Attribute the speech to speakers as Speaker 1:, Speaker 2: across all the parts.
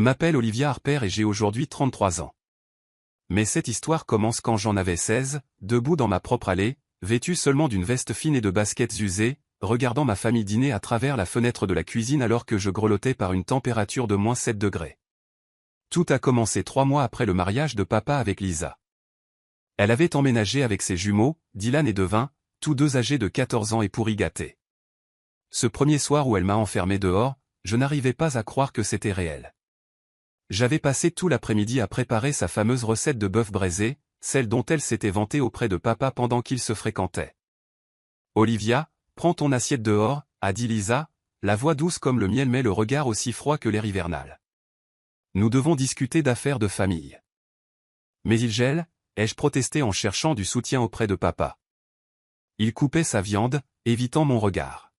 Speaker 1: m'appelle Olivia Harper et j'ai aujourd'hui 33 ans. Mais cette histoire commence quand j'en avais 16, debout dans ma propre allée, vêtu seulement d'une veste fine et de baskets usées, regardant ma famille dîner à travers la fenêtre de la cuisine alors que je grelottais par une température de -7 degrés. Tout a commencé 3 mois après le mariage de papa avec Lisa. Elle avait emménagé avec ses jumeaux, Dylan et Devin, tous deux âgés de 14 ans et pourri gâtés. Ce premier soir où elle m'a enfermé dehors, je n'arrivais pas à croire que c'était réel. J'avais passé tout l'après-midi à préparer sa fameuse recette de bœuf braisé, celle dont elle s'était vantée auprès de papa pendant qu'ils se fréquentaient. « Olivia, prends ton assiette dehors », a dit Lisa, la voix douce comme le miel mais le regard aussi froid que l'air hivernal. « Nous devons discuter d'affaires de famille. » Mais il gèle, ai-je protesté en cherchant du soutien auprès de papa. Il coupait sa viande, évitant mon regard.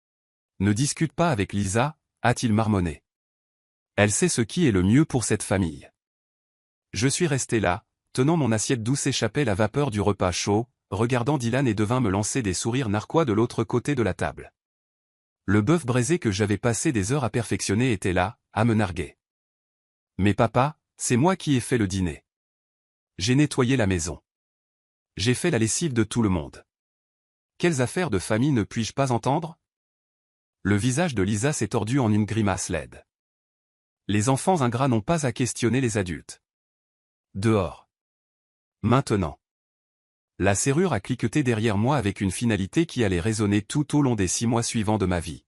Speaker 1: « Ne discute pas avec Lisa », a-t-il marmonné. Elle sait ce qui est le mieux pour cette famille. Je suis resté là, tenant mon assiette d'où s'échappait la vapeur du repas chaud, regardant Dylan et Devin me lancer des sourires narquois de l'autre côté de la table. Le bœuf braisé que j'avais passé des heures à perfectionner était là, à me narguer. Mais papa, c'est moi qui ai fait le dîner. J'ai nettoyé la maison. J'ai fait la lessive de tout le monde. Quelles affaires de famille ne puis-je pas entendre? Le visage de Lisa s'est tordu en une grimace laide. Les enfants ingrats n'ont pas à questionner les adultes. Dehors. Maintenant. La serrure a cliqueté derrière moi avec une finalité qui allait résonner tout au long des 6 mois suivants de ma vie.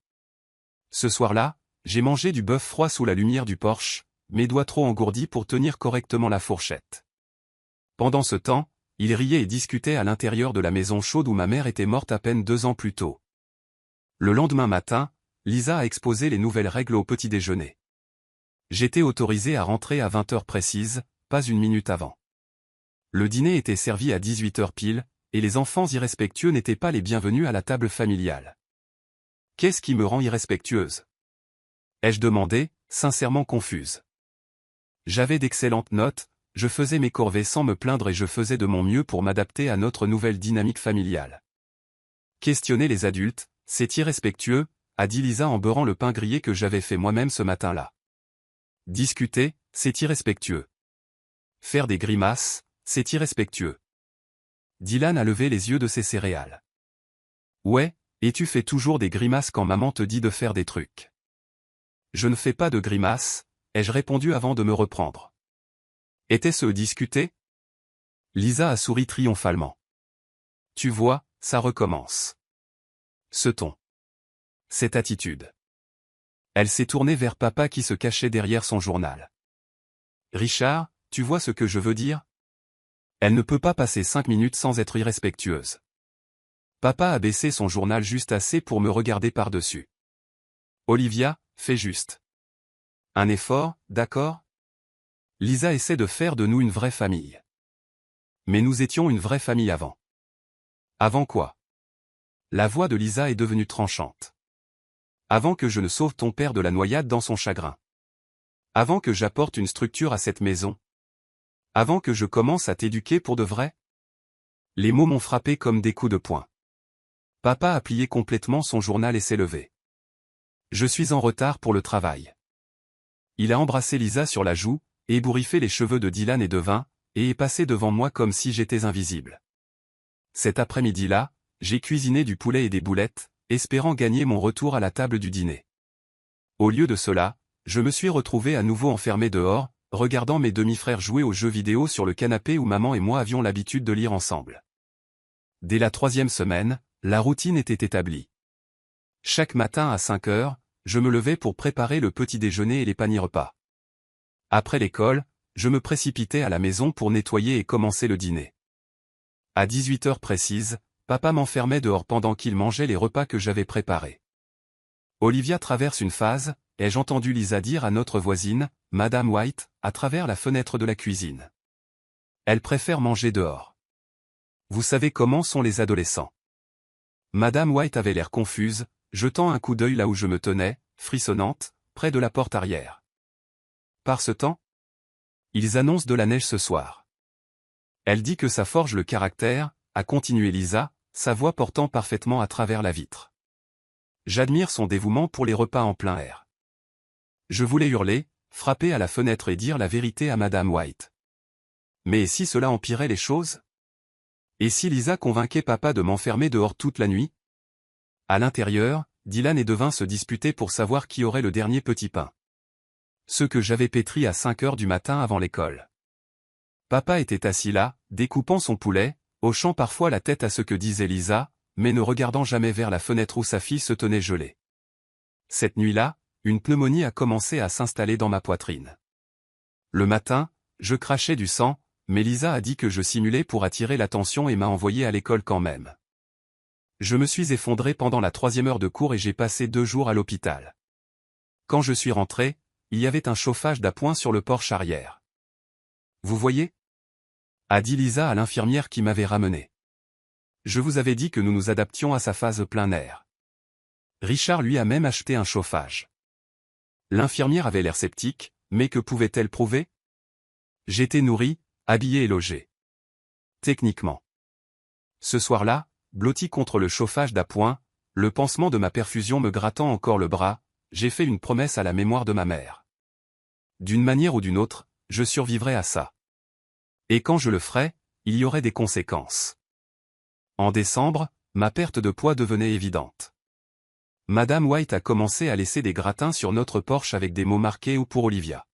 Speaker 1: Ce soir-là, j'ai mangé du bœuf froid sous la lumière du porche, mes doigts trop engourdis pour tenir correctement la fourchette. Pendant ce temps, ils riaient et discutaient à l'intérieur de la maison chaude où ma mère était morte à peine 2 ans plus tôt. Le lendemain matin, Lisa a exposé les nouvelles règles au petit déjeuner. J'étais autorisé à rentrer à 20 heures précises, pas une minute avant. Le dîner était servi à 18 heures pile, et les enfants irrespectueux n'étaient pas les bienvenus à la table familiale. Qu'est-ce qui me rend irrespectueuse? Ai-je demandé, sincèrement confuse. J'avais d'excellentes notes, je faisais mes corvées sans me plaindre et je faisais de mon mieux pour m'adapter à notre nouvelle dynamique familiale. Questionner les adultes, c'est irrespectueux, a dit Lisa en beurrant le pain grillé que j'avais fait moi-même ce matin-là. Discuter, c'est irrespectueux. Faire des grimaces, c'est irrespectueux. Dylan a levé les yeux de ses céréales. Ouais, et tu fais toujours des grimaces quand maman te dit de faire des trucs. Je ne fais pas de grimaces, ai-je répondu avant de me reprendre. Était-ce discuter? Lisa a souri triomphalement. Tu vois, ça recommence. Ce ton. Cette attitude. Elle s'est tournée vers papa qui se cachait derrière son journal. Richard, tu vois ce que je veux dire? Elle ne peut pas passer 5 minutes sans être irrespectueuse. Papa a baissé son journal juste assez pour me regarder par-dessus. Olivia, fais juste un effort, d'accord? Lisa essaie de faire de nous une vraie famille. Mais nous étions une vraie famille avant. Avant quoi? La voix de Lisa est devenue tranchante. Avant que je ne sauve ton père de la noyade dans son chagrin. Avant que j'apporte une structure à cette maison. Avant que je commence à t'éduquer pour de vrai? Les mots m'ont frappé comme des coups de poing. Papa a plié complètement son journal et s'est levé. Je suis en retard pour le travail. Il a embrassé Lisa sur la joue, ébouriffé les cheveux de Dylan et Devin, et est passé devant moi comme si j'étais invisible. Cet après-midi-là, j'ai cuisiné du poulet et des boulettes, espérant gagner mon retour à la table du dîner. Au lieu de cela, je me suis retrouvé à nouveau enfermé dehors, regardant mes demi-frères jouer aux jeux vidéo sur le canapé où maman et moi avions l'habitude de lire ensemble. Dès la 3e semaine, la routine était établie. Chaque matin à 5 heures, je me levais pour préparer le petit déjeuner et les paniers repas. Après l'école, je me précipitais à la maison pour nettoyer et commencer le dîner. À 18 heures précises, papa m'enfermait dehors pendant qu'il mangeait les repas que j'avais préparés. Olivia traverse une phase, ai-je entendu Lisa dire à notre voisine, Madame White, à travers la fenêtre de la cuisine. Elle préfère manger dehors. Vous savez comment sont les adolescents. Madame White avait l'air confuse, jetant un coup d'œil là où je me tenais, frissonnante, près de la porte arrière. Par ce temps? Ils annoncent de la neige ce soir. Elle dit que ça forge le caractère, a continué Lisa, sa voix portant parfaitement à travers la vitre. J'admire son dévouement pour les repas en plein air. Je voulais hurler, frapper à la fenêtre et dire la vérité à Madame White. Mais si cela empirait les choses? Et si Lisa convainquait papa de m'enfermer dehors toute la nuit? À l'intérieur, Dylan et Devin se disputaient pour savoir qui aurait le dernier petit pain. Ceux que j'avais pétris à 5 heures du matin avant l'école. Papa était assis là, découpant son poulet, hochant parfois la tête à ce que disait Lisa, mais ne regardant jamais vers la fenêtre où sa fille se tenait gelée. Cette nuit-là, une pneumonie a commencé à s'installer dans ma poitrine. Le matin, je crachais du sang, mais Lisa a dit que je simulais pour attirer l'attention et m'a envoyé à l'école quand même. Je me suis effondré pendant la 3e heure de cours et j'ai passé 2 jours à l'hôpital. Quand je suis rentré, il y avait un chauffage d'appoint sur le porche arrière. Vous voyez? A dit Lisa à l'infirmière qui m'avait ramené. Je vous avais dit que nous nous adaptions à sa phase plein air. Richard lui a même acheté un chauffage. L'infirmière avait l'air sceptique, mais que pouvait-elle prouver? J'étais nourri, habillé et logé. Techniquement. Ce soir-là, blotti contre le chauffage d'appoint, le pansement de ma perfusion me grattant encore le bras, j'ai fait une promesse à la mémoire de ma mère. D'une manière ou d'une autre, je survivrai à ça. Et quand je le ferai, il y aurait des conséquences. En décembre, ma perte de poids devenait évidente. Madame White a commencé à laisser des gratins sur notre porche avec des mots marqués ou pour Olivia.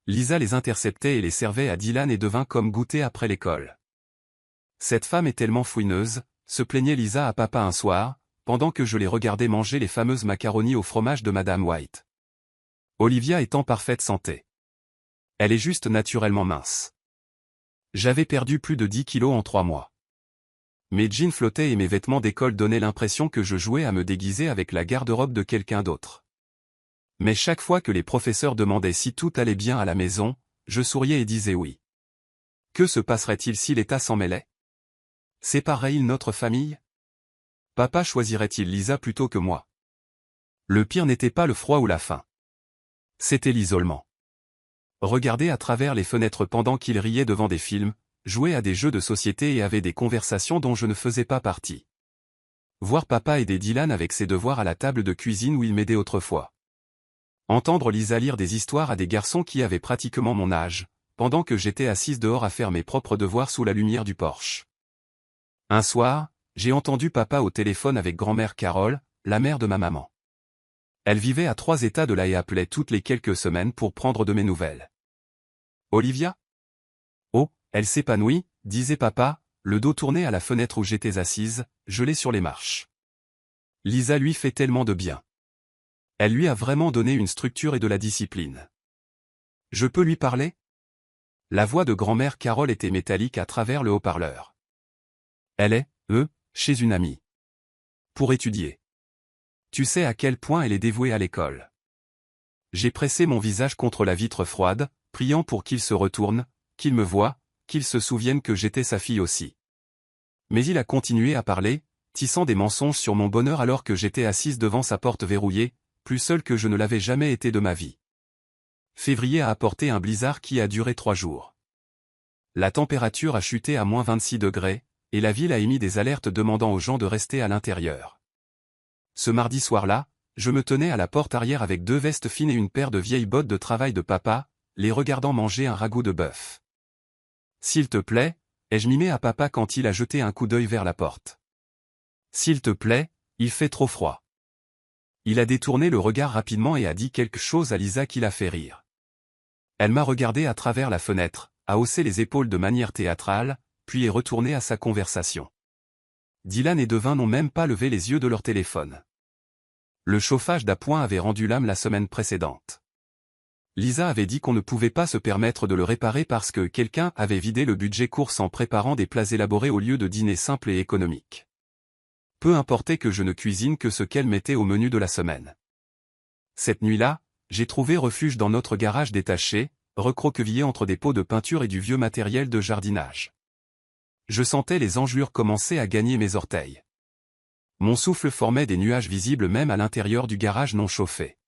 Speaker 1: Lisa les interceptait et les servait à Dylan et Devin comme goûter après l'école. Cette femme est tellement fouineuse, se plaignait Lisa à papa un soir, pendant que je les regardais manger les fameuses macaronis au fromage de Madame White. Olivia est en parfaite santé. Elle est juste naturellement mince. J'avais perdu plus de 10 kilos en 3 mois. Mes jeans flottaient et mes vêtements d'école donnaient l'impression que je jouais à me déguiser avec la garde-robe de quelqu'un d'autre. Mais chaque fois que les professeurs demandaient si tout allait bien à la maison, je souriais et disais oui. Que se passerait-il si l'État s'en mêlait? Séparerait-il notre famille? Papa choisirait-il Lisa plutôt que moi? Le pire n'était pas le froid ou la faim. C'était l'isolement. Regarder à travers les fenêtres pendant qu'il riait devant des films, jouer à des jeux de société et avait des conversations dont je ne faisais pas partie. Voir papa aider Dylan avec ses devoirs à la table de cuisine où il m'aidait autrefois. Entendre Lisa lire des histoires à des garçons qui avaient pratiquement mon âge, pendant que j'étais assise dehors à faire mes propres devoirs sous la lumière du porche. Un soir, j'ai entendu papa au téléphone avec grand-mère Carole, la mère de ma maman. Elle vivait à 3 états de là et appelait toutes les quelques semaines pour prendre de mes nouvelles. Olivia? Oh, elle s'épanouit, disait papa, le dos tourné à la fenêtre où j'étais assise, gelée sur les marches. Lisa lui fait tellement de bien. Elle lui a vraiment donné une structure et de la discipline. Je peux lui parler? La voix de grand-mère Carole était métallique à travers le haut-parleur. Elle est, chez une amie. Pour étudier. Tu sais à quel point elle est dévouée à l'école. J'ai pressé mon visage contre la vitre froide, priant pour qu'il se retourne, qu'il me voie, qu'il se souvienne que j'étais sa fille aussi. Mais il a continué à parler, tissant des mensonges sur mon bonheur alors que j'étais assise devant sa porte verrouillée, plus seule que je ne l'avais jamais été de ma vie. Février a apporté un blizzard qui a duré 3 jours. La température a chuté à moins 26 degrés, et la ville a émis des alertes demandant aux gens de rester à l'intérieur. Ce mardi soir-là, je me tenais à la porte arrière avec 2 vestes fines et une paire de vieilles bottes de travail de papa, les regardant manger un ragoût de bœuf. S'il te plaît, ai-je mimé à papa quand il a jeté un coup d'œil vers la porte. S'il te plaît, il fait trop froid. Il a détourné le regard rapidement et a dit quelque chose à Lisa qui l'a fait rire. Elle m'a regardé à travers la fenêtre, a haussé les épaules de manière théâtrale, puis est retournée à sa conversation. Dylan et Devin n'ont même pas levé les yeux de leur téléphone. Le chauffage d'appoint avait rendu l'âme la semaine précédente. Lisa avait dit qu'on ne pouvait pas se permettre de le réparer parce que quelqu'un avait vidé le budget course en préparant des plats élaborés au lieu de dîners simples et économiques. Peu importait que je ne cuisine que ce qu'elle mettait au menu de la semaine. Cette nuit-là, j'ai trouvé refuge dans notre garage détaché, recroquevillé entre des pots de peinture et du vieux matériel de jardinage. Je sentais les engelures commencer à gagner mes orteils. Mon souffle formait des nuages visibles même à l'intérieur du garage non chauffé.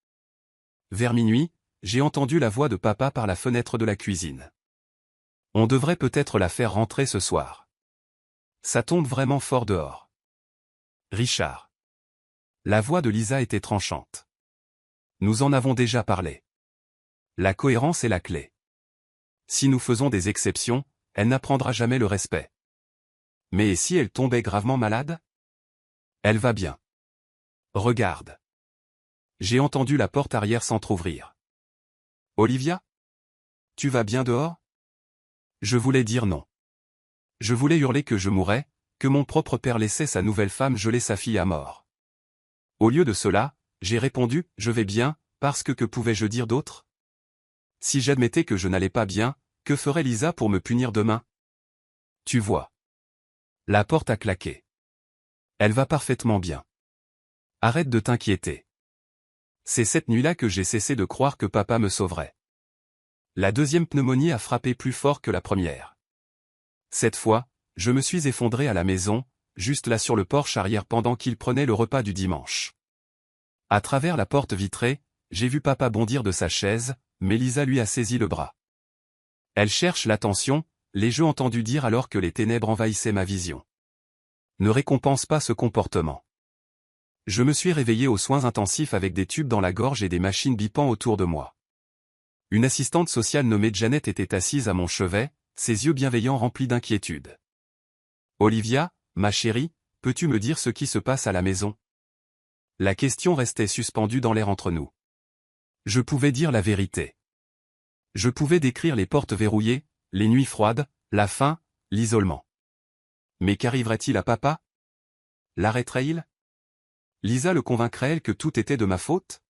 Speaker 1: Vers minuit, j'ai entendu la voix de papa par la fenêtre de la cuisine. On devrait peut-être la faire rentrer ce soir. Ça tombe vraiment fort dehors. Richard. La voix de Lisa était tranchante. Nous en avons déjà parlé. La cohérence est la clé. Si nous faisons des exceptions, elle n'apprendra jamais le respect. Mais et si elle tombait gravement malade? Elle va bien. Regarde. J'ai entendu la porte arrière s'entr'ouvrir. Olivia? Tu vas bien dehors? Je voulais dire non. Je voulais hurler que je mourrais, que mon propre père laissait sa nouvelle femme geler sa fille à mort. Au lieu de cela, j'ai répondu « Je vais bien », parce que pouvais-je dire d'autre? Si j'admettais que je n'allais pas bien, que ferait Lisa pour me punir demain? Tu vois. La porte a claqué. Elle va parfaitement bien. Arrête de t'inquiéter. C'est cette nuit-là que j'ai cessé de croire que papa me sauverait. La deuxième pneumonie a frappé plus fort que la première. Cette fois, je me suis effondré à la maison, juste là sur le porche arrière pendant qu'il prenait le repas du dimanche. À travers la porte vitrée, j'ai vu papa bondir de sa chaise, mais Lisa lui a saisi le bras. Elle cherche l'attention, l'ai-je entendu dire alors que les ténèbres envahissaient ma vision. Ne récompense pas ce comportement. Je me suis réveillé aux soins intensifs avec des tubes dans la gorge et des machines bipant autour de moi. Une assistante sociale nommée Janet était assise à mon chevet, ses yeux bienveillants remplis d'inquiétude. « Olivia, ma chérie, peux-tu me dire ce qui se passe à la maison ?» La question restait suspendue dans l'air entre nous. Je pouvais dire la vérité. Je pouvais décrire les portes verrouillées, les nuits froides, la faim, l'isolement. Mais qu'arriverait-il à papa? L'arrêterait-il? Lisa le convaincrait-elle que tout était de ma faute?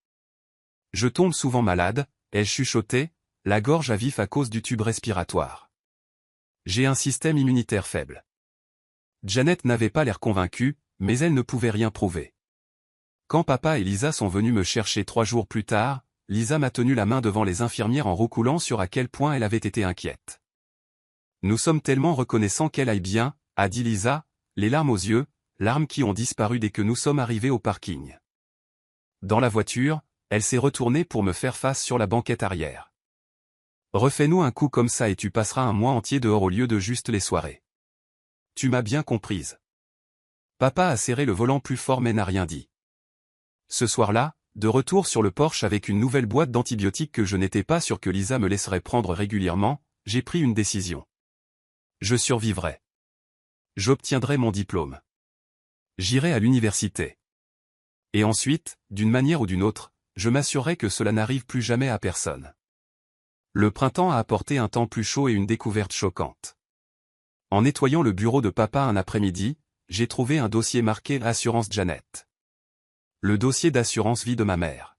Speaker 1: Je tombe souvent malade, elle chuchotait, la gorge à vif à cause du tube respiratoire. J'ai un système immunitaire faible. Janet n'avait pas l'air convaincue, mais elle ne pouvait rien prouver. Quand papa et Lisa sont venus me chercher 3 jours plus tard, Lisa m'a tenu la main devant les infirmières en roucoulant sur à quel point elle avait été inquiète. Nous sommes tellement reconnaissants qu'elle aille bien, a dit Lisa, les larmes aux yeux, larmes qui ont disparu dès que nous sommes arrivés au parking. Dans la voiture, elle s'est retournée pour me faire face sur la banquette arrière. Refais-nous un coup comme ça et tu passeras un mois entier dehors au lieu de juste les soirées. Tu m'as bien comprise. Papa a serré le volant plus fort mais n'a rien dit. Ce soir-là, de retour sur le porche avec une nouvelle boîte d'antibiotiques que je n'étais pas sûr que Lisa me laisserait prendre régulièrement, j'ai pris une décision. Je survivrai. J'obtiendrai mon diplôme. J'irai à l'université. Et ensuite, d'une manière ou d'une autre, je m'assurerai que cela n'arrive plus jamais à personne. Le printemps a apporté un temps plus chaud et une découverte choquante. En nettoyant le bureau de papa un après-midi, j'ai trouvé un dossier marqué « Assurance Janet ». Le dossier d'assurance vie de ma mère.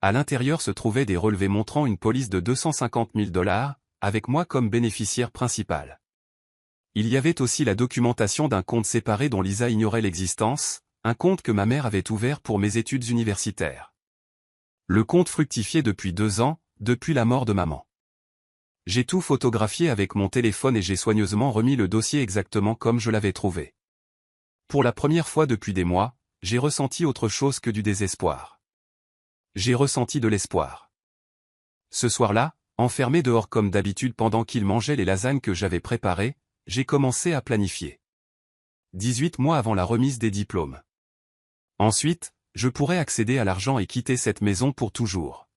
Speaker 1: À l'intérieur se trouvaient des relevés montrant une police de 250 000 $, avec moi comme bénéficiaire principal. Il y avait aussi la documentation d'un compte séparé dont Lisa ignorait l'existence, un compte que ma mère avait ouvert pour mes études universitaires. Le compte fructifiait depuis 2 ans, depuis la mort de maman. J'ai tout photographié avec mon téléphone et j'ai soigneusement remis le dossier exactement comme je l'avais trouvé. Pour la première fois depuis des mois, j'ai ressenti autre chose que du désespoir. J'ai ressenti de l'espoir. Ce soir-là, enfermé dehors comme d'habitude pendant qu'il mangeait les lasagnes que j'avais préparées, j'ai commencé à planifier. 18 mois avant la remise des diplômes. Ensuite, je pourrais accéder à l'argent et quitter cette maison pour toujours.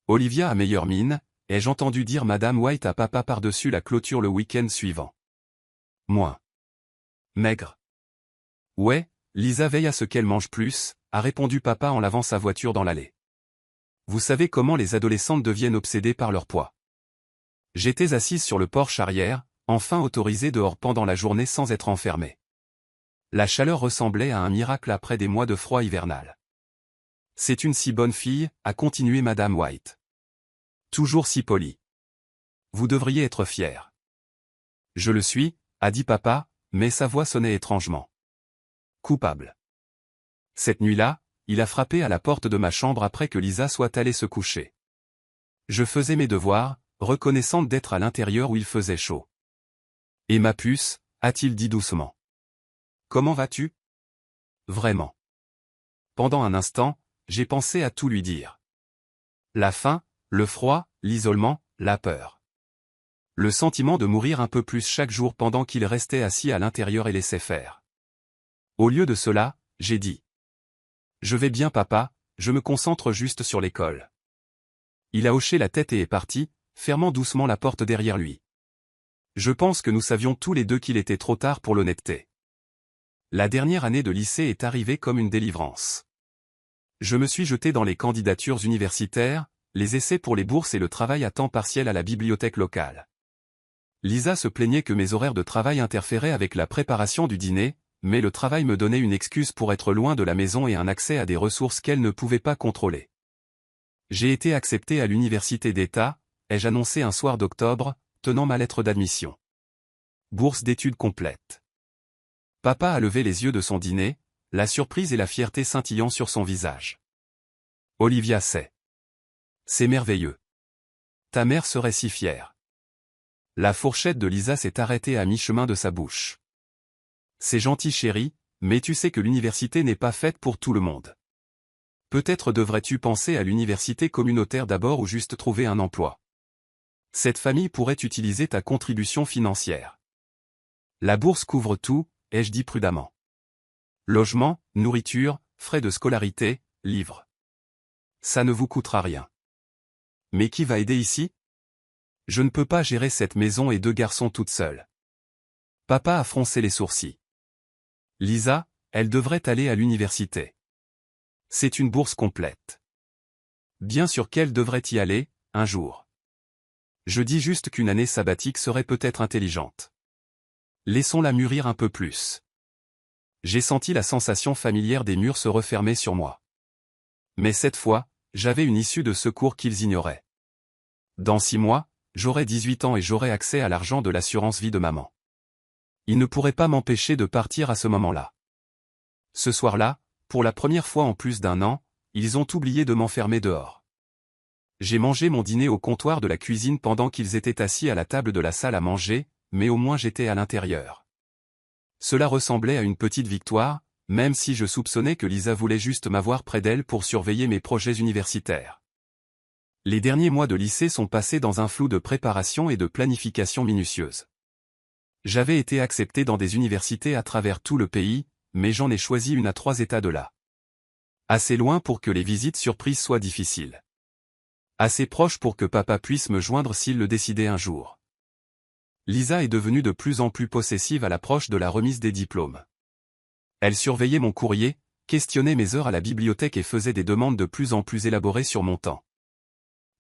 Speaker 1: Olivia a meilleure mine, ai-je entendu dire Madame White à papa par-dessus la clôture le week-end suivant. Moins. Maigre. Ouais, Lisa veille à ce qu'elle mange plus, a répondu papa en lavant sa voiture dans l'allée. Vous savez comment les adolescentes deviennent obsédées par leur poids. J'étais assise sur le porche arrière, enfin autorisée dehors pendant la journée sans être enfermée. La chaleur ressemblait à un miracle après des mois de froid hivernal. C'est une si bonne fille, a continué Madame White. Toujours si polie. Vous devriez être fière. Je le suis, a dit papa, mais sa voix sonnait étrangement. Coupable. Cette nuit-là, il a frappé à la porte de ma chambre après que Lisa soit allée se coucher. Je faisais mes devoirs, reconnaissante d'être à l'intérieur où il faisait chaud. Et ma puce, a-t-il dit doucement. Comment vas-tu? Vraiment. Pendant un instant, j'ai pensé à tout lui dire. La faim, le froid, l'isolement, la peur. Le sentiment de mourir un peu plus chaque jour pendant qu'il restait assis à l'intérieur et laissait faire. Au lieu de cela, j'ai dit. Je vais bien papa, je me concentre juste sur l'école. Il a hoché la tête et est parti, fermant doucement la porte derrière lui. Je pense que nous savions tous les deux qu'il était trop tard pour l'honnêteté. La dernière année de lycée est arrivée comme une délivrance. Je me suis jeté dans les candidatures universitaires, les essais pour les bourses et le travail à temps partiel à la bibliothèque locale. Lisa se plaignait que mes horaires de travail interféraient avec la préparation du dîner, mais le travail me donnait une excuse pour être loin de la maison et un accès à des ressources qu'elle ne pouvait pas contrôler. J'ai été accepté à l'université d'État, ai-je annoncé un soir d'octobre, tenant ma lettre d'admission. Bourse d'études complète. Papa a levé les yeux de son dîner, la surprise et la fierté scintillant sur son visage. Olivia sait. C'est merveilleux. Ta mère serait si fière. La fourchette de Lisa s'est arrêtée à mi-chemin de sa bouche. C'est gentil chérie, mais tu sais que l'université n'est pas faite pour tout le monde. Peut-être devrais-tu penser à l'université communautaire d'abord ou juste trouver un emploi. Cette famille pourrait utiliser ta contribution financière. La bourse couvre tout, ai-je dit prudemment. Logement, nourriture, frais de scolarité, livres. Ça ne vous coûtera rien. Mais qui va aider ici? Je ne peux pas gérer cette maison et 2 garçons toute seule. Papa a froncé les sourcils. Lisa, elle devrait aller à l'université. C'est une bourse complète. Bien sûr qu'elle devrait y aller, un jour. Je dis juste qu'une année sabbatique serait peut-être intelligente. Laissons-la mûrir un peu plus. J'ai senti la sensation familière des murs se refermer sur moi. Mais cette fois, j'avais une issue de secours qu'ils ignoraient. Dans 6 mois, j'aurai 18 ans et j'aurai accès à l'argent de l'assurance vie de maman. Ils ne pourraient pas m'empêcher de partir à ce moment-là. Ce soir-là, pour la première fois en plus d'1 an, ils ont oublié de m'enfermer dehors. J'ai mangé mon dîner au comptoir de la cuisine pendant qu'ils étaient assis à la table de la salle à manger, mais au moins j'étais à l'intérieur. Cela ressemblait à une petite victoire, même si je soupçonnais que Lisa voulait juste m'avoir près d'elle pour surveiller mes projets universitaires. Les derniers mois de lycée sont passés dans un flou de préparation et de planification minutieuse. J'avais été accepté dans des universités à travers tout le pays, mais j'en ai choisi une à 3 États de là. Assez loin pour que les visites surprises soient difficiles. Assez proche pour que papa puisse me joindre s'il le décidait un jour. Lisa est devenue de plus en plus possessive à l'approche de la remise des diplômes. Elle surveillait mon courrier, questionnait mes heures à la bibliothèque et faisait des demandes de plus en plus élaborées sur mon temps.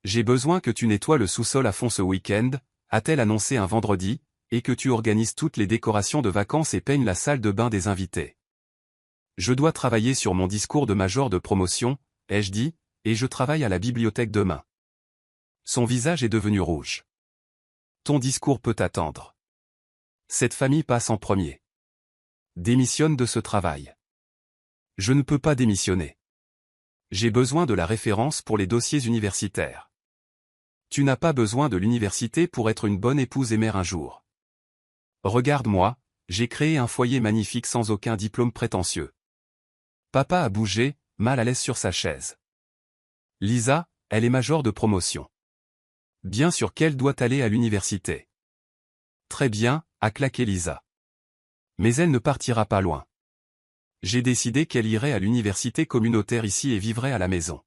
Speaker 1: J'ai besoin que tu nettoies le sous-sol à fond ce week-end, a-t-elle annoncé un vendredi, et que tu organises toutes les décorations de vacances et peignes la salle de bain des invités. Je dois travailler sur mon discours de major de promotion, ai-je dit, et je travaille à la bibliothèque demain. Son visage est devenu rouge. Ton discours peut attendre. Cette famille passe en premier. Démissionne de ce travail. Je ne peux pas démissionner. J'ai besoin de la référence pour les dossiers universitaires. Tu n'as pas besoin de l'université pour être une bonne épouse et mère un jour. Regarde-moi, j'ai créé un foyer magnifique sans aucun diplôme prétentieux. Papa a bougé, mal à l'aise sur sa chaise. Lisa, elle est major de promotion. Bien sûr qu'elle doit aller à l'université. Très bien, a claqué Lisa. Mais elle ne partira pas loin. J'ai décidé qu'elle irait à l'université communautaire ici et vivrait à la maison.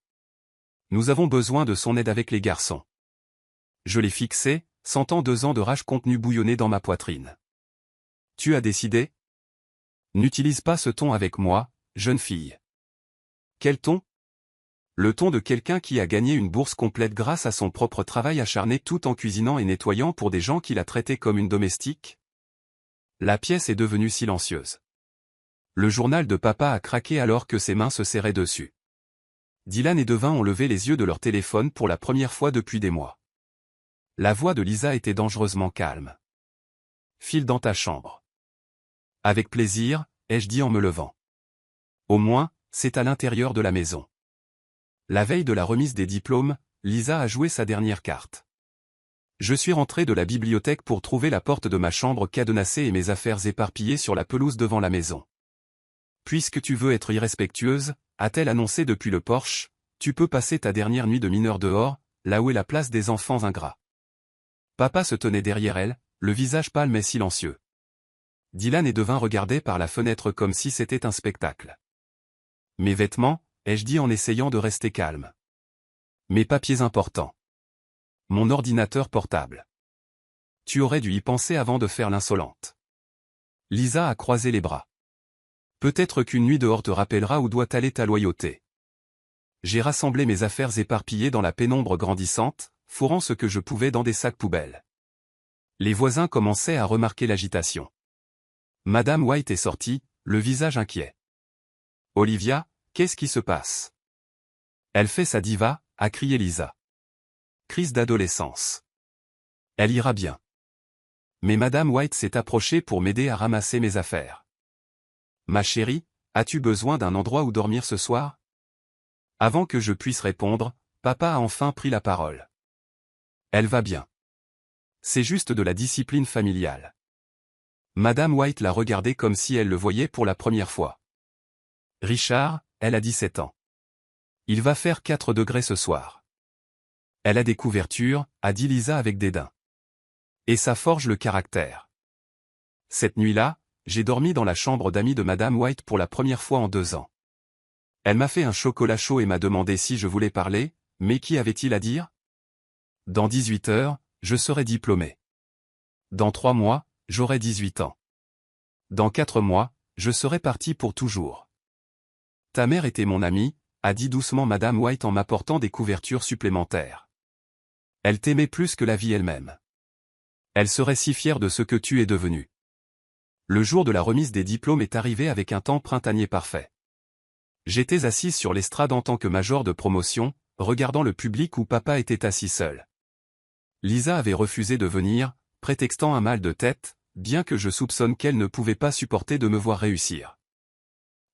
Speaker 1: Nous avons besoin de son aide avec les garçons. Je l'ai fixé, sentant 2 ans de rage contenue bouillonner dans ma poitrine. Tu as décidé? N'utilise pas ce ton avec moi, jeune fille. Quel ton? Le ton de quelqu'un qui a gagné une bourse complète grâce à son propre travail acharné tout en cuisinant et nettoyant pour des gens qu'il a traités comme une domestique? La pièce est devenue silencieuse. Le journal de papa a craqué alors que ses mains se serraient dessus. Dylan et Devin ont levé les yeux de leur téléphone pour la première fois depuis des mois. La voix de Lisa était dangereusement calme. File dans ta chambre. Avec plaisir, ai-je dit en me levant. Au moins, c'est à l'intérieur de la maison. La veille de la remise des diplômes, Lisa a joué sa dernière carte. Je suis rentré de la bibliothèque pour trouver la porte de ma chambre cadenassée et mes affaires éparpillées sur la pelouse devant la maison. Puisque tu veux être irrespectueuse, a-t-elle annoncé depuis le porche, tu peux passer ta dernière nuit de mineur dehors, là où est la place des enfants ingrats. Papa se tenait derrière elle, le visage pâle mais silencieux. Dylan et Devin regardaient par la fenêtre comme si c'était un spectacle. Mes vêtements, ai-je dit en essayant de rester calme. Mes papiers importants. Mon ordinateur portable. Tu aurais dû y penser avant de faire l'insolente. Lisa a croisé les bras. Peut-être qu'une nuit dehors te rappellera où doit aller ta loyauté. J'ai rassemblé mes affaires éparpillées dans la pénombre grandissante, fourrant ce que je pouvais dans des sacs poubelles. Les voisins commençaient à remarquer l'agitation. Madame White est sortie, le visage inquiet. Olivia, qu'est-ce qui se passe? Elle fait sa diva, a crié Lisa. Crise d'adolescence. Elle ira bien. Mais Madame White s'est approchée pour m'aider à ramasser mes affaires. Ma chérie, as-tu besoin d'un endroit où dormir ce soir? Avant que je puisse répondre, papa a enfin pris la parole. Elle va bien. C'est juste de la discipline familiale. Madame White l'a regardé comme si elle le voyait pour la première fois. Richard, elle a 17 ans. Il va faire 4 degrés ce soir. Elle a des couvertures, a dit Lisa avec dédain. Et ça forge le caractère. Cette nuit-là, j'ai dormi dans la chambre d'amis de Madame White pour la première fois en 2 ans. Elle m'a fait un chocolat chaud et m'a demandé si je voulais parler, mais qu'y avait-il à dire? Dans 18 heures, je serai diplômé. Dans 3 mois, j'aurai 18 ans. Dans 4 mois, je serai parti pour toujours. Ta mère était mon amie, a dit doucement Madame White en m'apportant des couvertures supplémentaires. Elle t'aimait plus que la vie elle-même. Elle serait si fière de ce que tu es devenu. Le jour de la remise des diplômes est arrivé avec un temps printanier parfait. J'étais assise sur l'estrade en tant que major de promotion, regardant le public où papa était assis seul. Lisa avait refusé de venir, prétextant un mal de tête, bien que je soupçonne qu'elle ne pouvait pas supporter de me voir réussir.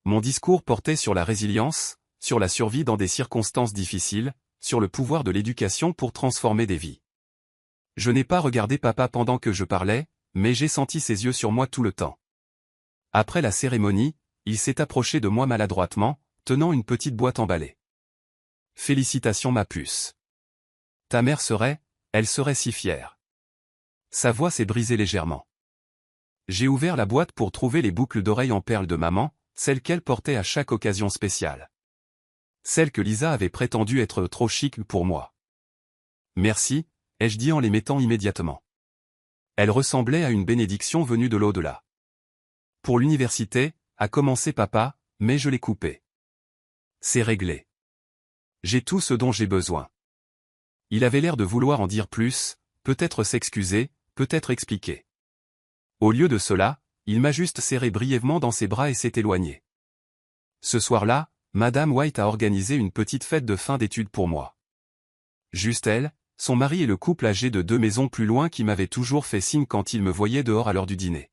Speaker 1: Mon discours portait sur la résilience, sur la survie dans des circonstances difficiles, sur le pouvoir de l'éducation pour transformer des vies. Je n'ai pas regardé papa pendant que je parlais, mais j'ai senti ses yeux sur moi tout le temps. Après la cérémonie, il s'est approché de moi maladroitement, tenant une petite boîte emballée. Félicitations ma puce. Ta mère elle serait si fière. Sa voix s'est brisée légèrement. J'ai ouvert la boîte pour trouver les boucles d'oreilles en perles de maman, celles qu'elle portait à chaque occasion spéciale. Celles que Lisa avait prétendu être trop chic pour moi. Merci, ai-je dit en les mettant immédiatement. Elle ressemblait à une bénédiction venue de l'au-delà. Pour l'université, a commencé papa, mais je l'ai coupé. C'est réglé. J'ai tout ce dont j'ai besoin. Il avait l'air de vouloir en dire plus, peut-être s'excuser, peut-être expliquer. Au lieu de cela, il m'a juste serré brièvement dans ses bras et s'est éloigné. Ce soir-là, Madame White a organisé une petite fête de fin d'études pour moi. Juste elle, son mari et le couple âgé de 2 maisons plus loin qui m'avaient toujours fait signe quand ils me voyaient dehors à l'heure du dîner.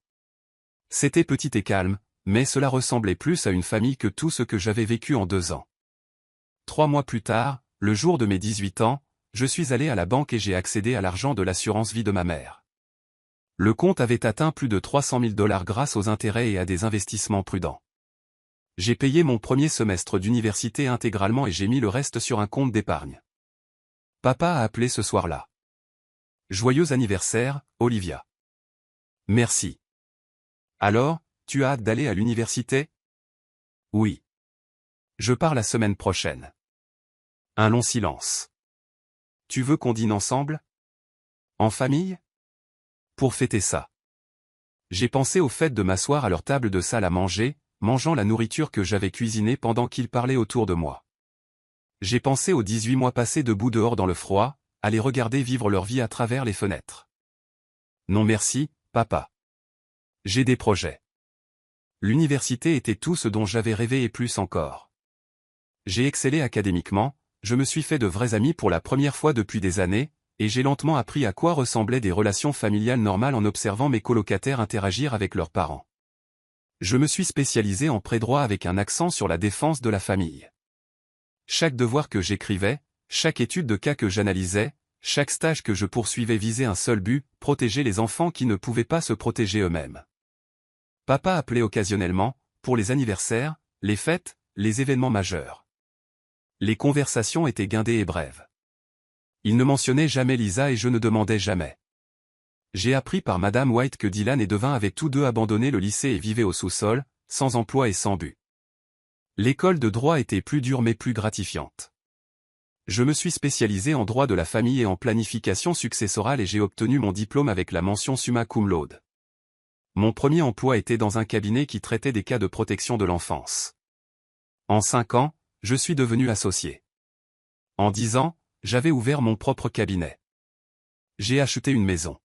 Speaker 1: C'était petit et calme, mais cela ressemblait plus à une famille que tout ce que j'avais vécu en 2 ans. 3 mois plus tard, le jour de mes 18 ans, je suis allé à la banque et j'ai accédé à l'argent de l'assurance vie de ma mère. Le compte avait atteint plus de 300 000 $ grâce aux intérêts et à des investissements prudents. J'ai payé mon premier semestre d'université intégralement et j'ai mis le reste sur un compte d'épargne. Papa a appelé ce soir-là. Joyeux anniversaire, Olivia. Merci. Alors, tu as hâte d'aller à l'université? Oui. Je pars la semaine prochaine. Un long silence. Tu veux qu'on dîne ensemble? En famille? Pour fêter ça. J'ai pensé au fait de m'asseoir à leur table de salle à manger, mangeant la nourriture que j'avais cuisinée pendant qu'ils parlaient autour de moi. J'ai pensé aux 18 mois passés debout dehors dans le froid, à les regarder vivre leur vie à travers les fenêtres. Non merci, papa. J'ai des projets. L'université était tout ce dont j'avais rêvé et plus encore. J'ai excellé académiquement, je me suis fait de vrais amis pour la première fois depuis des années, et j'ai lentement appris à quoi ressemblaient des relations familiales normales en observant mes colocataires interagir avec leurs parents. Je me suis spécialisé en pré-droit avec un accent sur la défense de la famille. Chaque devoir que j'écrivais, chaque étude de cas que j'analysais, chaque stage que je poursuivais visait un seul but, protéger les enfants qui ne pouvaient pas se protéger eux-mêmes. Papa appelait occasionnellement, pour les anniversaires, les fêtes, les événements majeurs. Les conversations étaient guindées et brèves. Il ne mentionnait jamais Lisa et je ne demandais jamais. J'ai appris par Madame White que Dylan et Devin avaient tous deux abandonné le lycée et vivaient au sous-sol, sans emploi et sans but. L'école de droit était plus dure mais plus gratifiante. Je me suis spécialisé en droit de la famille et en planification successorale et j'ai obtenu mon diplôme avec la mention summa cum laude. Mon premier emploi était dans un cabinet qui traitait des cas de protection de l'enfance. En 5 ans, je suis devenu associé. En 10 ans, j'avais ouvert mon propre cabinet. J'ai acheté une maison.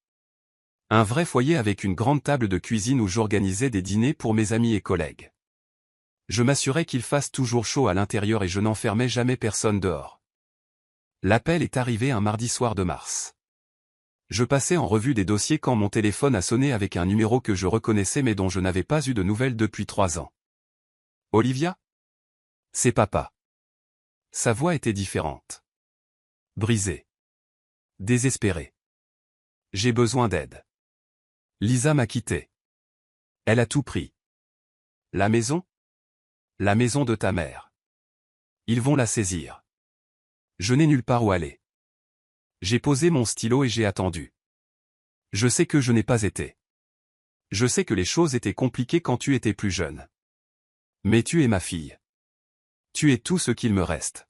Speaker 1: Un vrai foyer avec une grande table de cuisine où j'organisais des dîners pour mes amis et collègues. Je m'assurais qu'il fasse toujours chaud à l'intérieur et je n'enfermais jamais personne dehors. L'appel est arrivé un mardi soir de mars. Je passais en revue des dossiers quand mon téléphone a sonné avec un numéro que je reconnaissais mais dont je n'avais pas eu de nouvelles depuis 3 ans. Olivia? C'est papa. Sa voix était différente. Brisée. Désespérée. J'ai besoin d'aide. Lisa m'a quitté. Elle a tout pris. La maison? La maison de ta mère. Ils vont la saisir. Je n'ai nulle part où aller. J'ai posé mon stylo et j'ai attendu. Je sais que je n'ai pas été. Je sais que les choses étaient compliquées quand tu étais plus jeune. Mais tu es ma fille. Tu es tout ce qu'il me reste.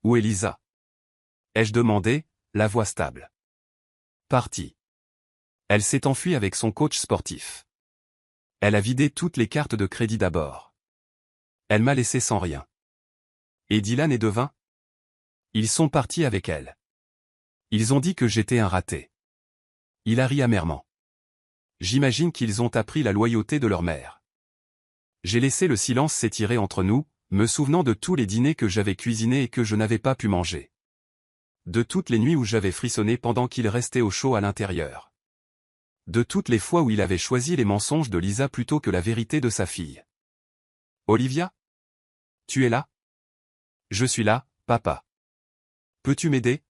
Speaker 1: Où est Lisa? Ai-je demandé, la voix stable. Partie. Elle s'est enfuie avec son coach sportif. Elle a vidé toutes les cartes de crédit d'abord. Elle m'a laissé sans rien. Et Dylan et Devin? Ils sont partis avec elle. Ils ont dit que j'étais un raté. Il a ri amèrement. J'imagine qu'ils ont appris la loyauté de leur mère. J'ai laissé le silence s'étirer entre nous, me souvenant de tous les dîners que j'avais cuisinés et que je n'avais pas pu manger. De toutes les nuits où j'avais frissonné pendant qu'il restait au chaud à l'intérieur. De toutes les fois où il avait choisi les mensonges de Lisa plutôt que la vérité de sa fille. Olivia? Tu es là? Je suis là, papa. Peux-tu m'aider?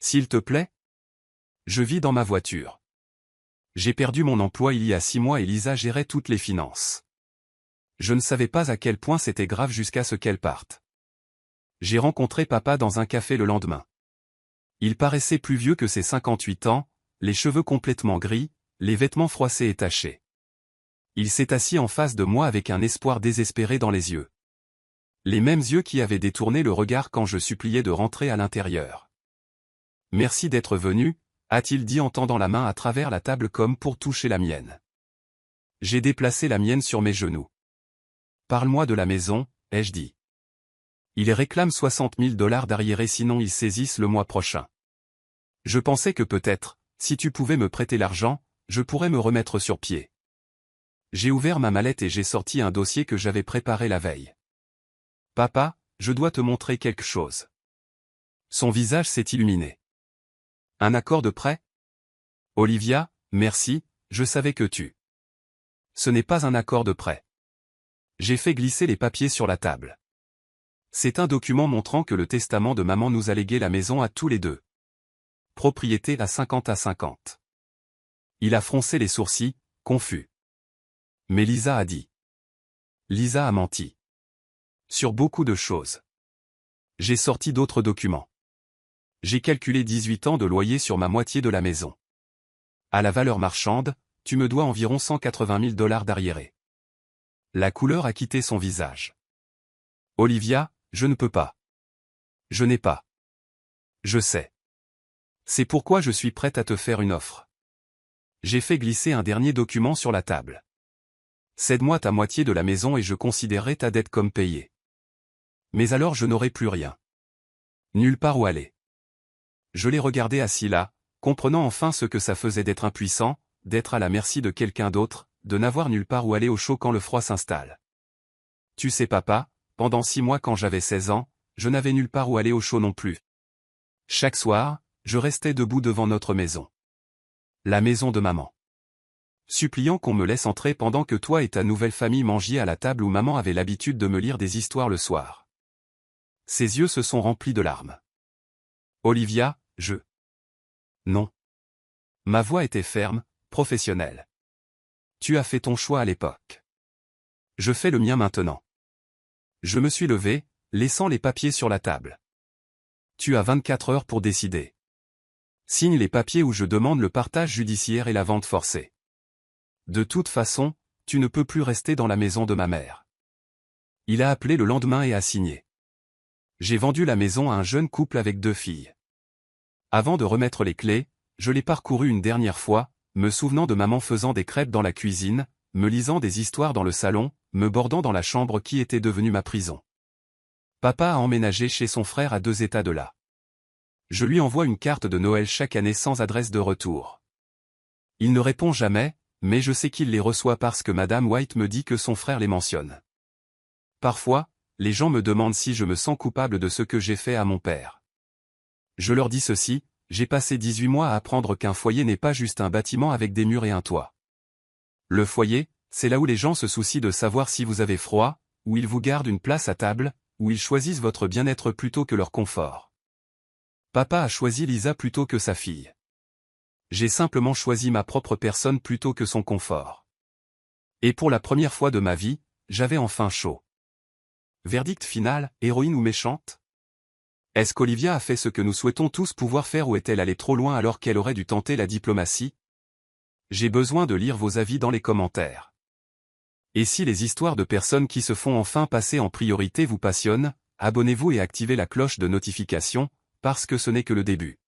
Speaker 1: S'il te plaît? Je vis dans ma voiture. J'ai perdu mon emploi il y a 6 mois et Lisa gérait toutes les finances. Je ne savais pas à quel point c'était grave jusqu'à ce qu'elle parte. J'ai rencontré papa dans un café le lendemain. Il paraissait plus vieux que ses 58 ans, les cheveux complètement gris, les vêtements froissés et tachés. Il s'est assis en face de moi avec un espoir désespéré dans les yeux. Les mêmes yeux qui avaient détourné le regard quand je suppliais de rentrer à l'intérieur. Merci d'être venu, a-t-il dit en tendant la main à travers la table comme pour toucher la mienne. J'ai déplacé la mienne sur mes genoux. Parle-moi de la maison, ai-je dit. Ils réclament 60 000 $ d'arriérés sinon ils saisissent le mois prochain. Je pensais que peut-être, si tu pouvais me prêter l'argent, je pourrais me remettre sur pied. J'ai ouvert ma mallette et j'ai sorti un dossier que j'avais préparé la veille. Papa, je dois te montrer quelque chose. Son visage s'est illuminé. Un accord de prêt? Olivia, merci, je savais que tu. Ce n'est pas un accord de prêt. J'ai fait glisser les papiers sur la table. C'est un document montrant que le testament de maman nous a légué la maison à tous les deux. Propriété à 50-50. Il a froncé les sourcils, confus. Mais Lisa a dit. Lisa a menti. Sur beaucoup de choses. J'ai sorti d'autres documents. J'ai calculé 18 ans de loyer sur ma moitié de la maison. À la valeur marchande, tu me dois environ 180 000 $ d'arriérés. La couleur a quitté son visage. Olivia, je ne peux pas. Je n'ai pas. Je sais. C'est pourquoi je suis prête à te faire une offre. J'ai fait glisser un dernier document sur la table. Cède-moi ta moitié de la maison et je considérerai ta dette comme payée. Mais alors je n'aurai plus rien. Nulle part où aller. Je l'ai regardé assis là, comprenant enfin ce que ça faisait d'être impuissant, d'être à la merci de quelqu'un d'autre, de n'avoir nulle part où aller au chaud quand le froid s'installe. Tu sais papa, pendant 6 mois quand j'avais 16 ans, je n'avais nulle part où aller au chaud non plus. Chaque soir, je restais debout devant notre maison. La maison de maman. Suppliant qu'on me laisse entrer pendant que toi et ta nouvelle famille mangiez à la table où maman avait l'habitude de me lire des histoires le soir. Ses yeux se sont remplis de larmes. Olivia, je... Non. Ma voix était ferme, professionnelle. Tu as fait ton choix à l'époque. Je fais le mien maintenant. Je me suis levé, laissant les papiers sur la table. Tu as 24 heures pour décider. Signe les papiers où je demande le partage judiciaire et la vente forcée. De toute façon, tu ne peux plus rester dans la maison de ma mère. Il a appelé le lendemain et a signé. J'ai vendu la maison à un jeune couple avec 2 filles. Avant de remettre les clés, je l'ai parcouru une dernière fois, me souvenant de maman faisant des crêpes dans la cuisine, me lisant des histoires dans le salon, me bordant dans la chambre qui était devenue ma prison. Papa a emménagé chez son frère à 2 états de là. Je lui envoie une carte de Noël chaque année sans adresse de retour. Il ne répond jamais, mais je sais qu'il les reçoit parce que Madame White me dit que son frère les mentionne. Parfois, les gens me demandent si je me sens coupable de ce que j'ai fait à mon père. Je leur dis ceci, j'ai passé 18 mois à apprendre qu'un foyer n'est pas juste un bâtiment avec des murs et un toit. Le foyer, c'est là où les gens se soucient de savoir si vous avez froid, où ils vous gardent une place à table, où ils choisissent votre bien-être plutôt que leur confort. Papa a choisi Lisa plutôt que sa fille. J'ai simplement choisi ma propre personne plutôt que son confort. Et pour la première fois de ma vie, j'avais enfin chaud. Verdict final, héroïne ou méchante? Est-ce qu'Olivia a fait ce que nous souhaitons tous pouvoir faire ou est-elle allée trop loin alors qu'elle aurait dû tenter la diplomatie? J'ai besoin de lire vos avis dans les commentaires. Et si les histoires de personnes qui se font enfin passer en priorité vous passionnent, abonnez-vous et activez la cloche de notification, parce que ce n'est que le début.